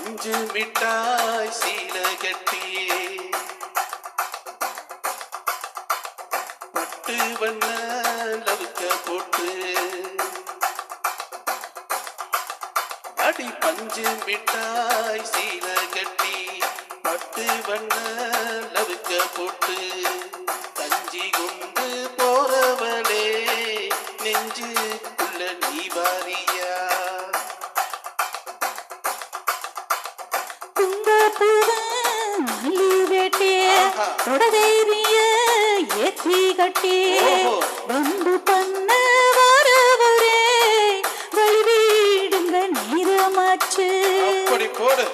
பஞ்சு மிட்டாய் சீல கட்டி பட்டு வண்ண லவுக்க போட்டு அடி பஞ்சு மிட்டாய் சீல கட்டி பட்டு வண்ண லவுக்க போட்டு கஞ்சி கொண்டு போறவளே நெஞ்சுக்குள்ள நீ வாரியா ஏற்றி கட்டி வந்து பண்ண வரவரே வழிவிடுங்க நேரமாச்சு போடு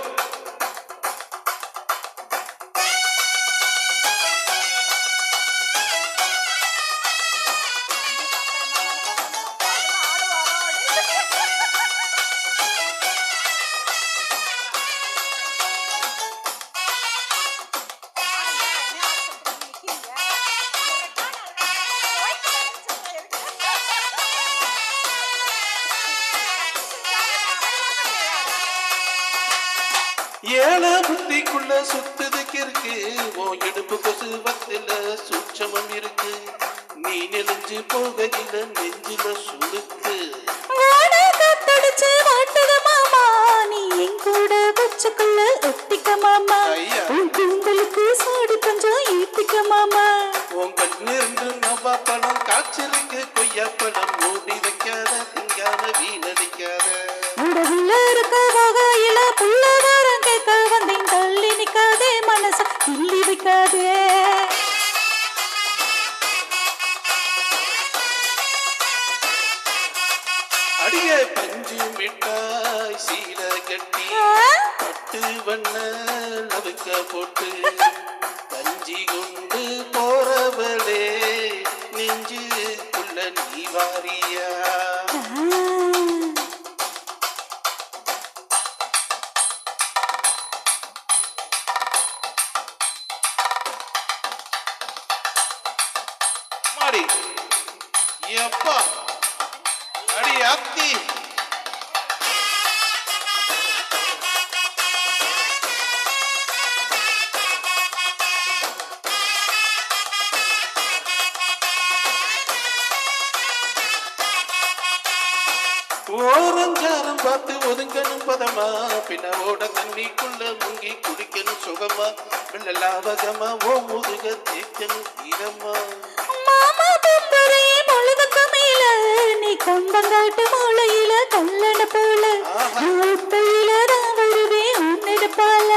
ஏழ புத்திக்குள்ள சுத்துதுக்கு இருக்கு உன் இடுப்பு கொசுவத்துல சூட்சமம் இருக்கு நீ நெலிஞ்சு போகையில நெஞ்சில சுடுக்கு காத்தடிச்சு வாட்டுக மாமா நீ என் கூட பச்சைக்குள்ள ஒட்டிக்க மாமா உன் கூந்தலுக்கு சூடு கொஞ்சம் ஈட்டிக்க மாமா உன் கண்ணிருந்து நவ்வா பழம் காய்ச்சலுக்கு கொய்யாப்பழம் மூடி வைக்காத திங்காம வீணடிக்காத உடவுல இருக்க வகையில புள்ள வாரம் கேட்க வந்தேன் தள்ளி நிக்காதே மனச கிள்ளி வைக்காதே அடியே பஞ்சு மிட்டாய் சீல கட்டி பட்டு வண்ண லவுக்க போட்டு கஞ்சி கொண்டு போறவளே நெஞ்சுக்குள்ள நீ வாரியா மாடி எப்பா அடி ஆத்தி ஓரஞ்சாரம் பார்த்து ஒதுங்கணும் பதமா பின்ன ஓட தண்ணிக்குள்ள முங்கி குடிக்கணும் சுகமா வெள்ளலாவகமா ஓ முதுக தேய்க்கணும் தீரமா மாமா பம்பரையே முழுதுக்கு மேல நீ கம்பங்காட்டு மூளையில கல்லண போல ஊத்தையில தான் வருவேன் உன்னிடப்பால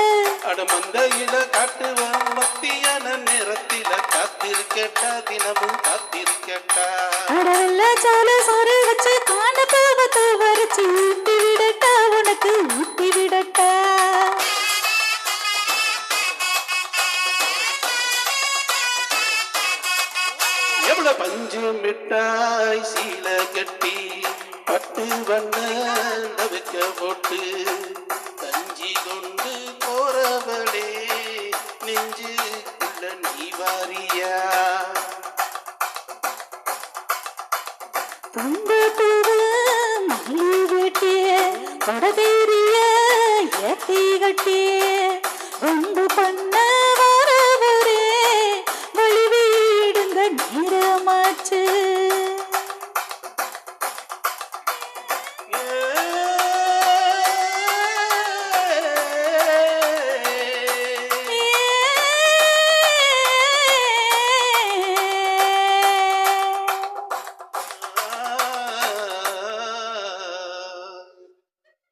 அட மந்தையில காட்டுவான் மத்தியான நேரத்தில காத்திருக்கட்டா தினமும் காத்திருக்கட்டா அடவல்ல சால சோறு வச்சு காண பாவத்தை வரைச்சு ஊட்டி விடட்டா உனக்கு ஊட்டி விடட்டா எவ்வளவு பஞ்சு மிட்டாய் சீல கட்டி பட்டு வண்ண லவுக்க போட்டு கஞ்சி கொண்டு போறவளே நெஞ்சுக்குள்ள நீ வாரியா தொண்டு பூவு மல்லி வெட்டிய கொடதேரிய ஏத்தி கட்டிய ஒன்று பண்ண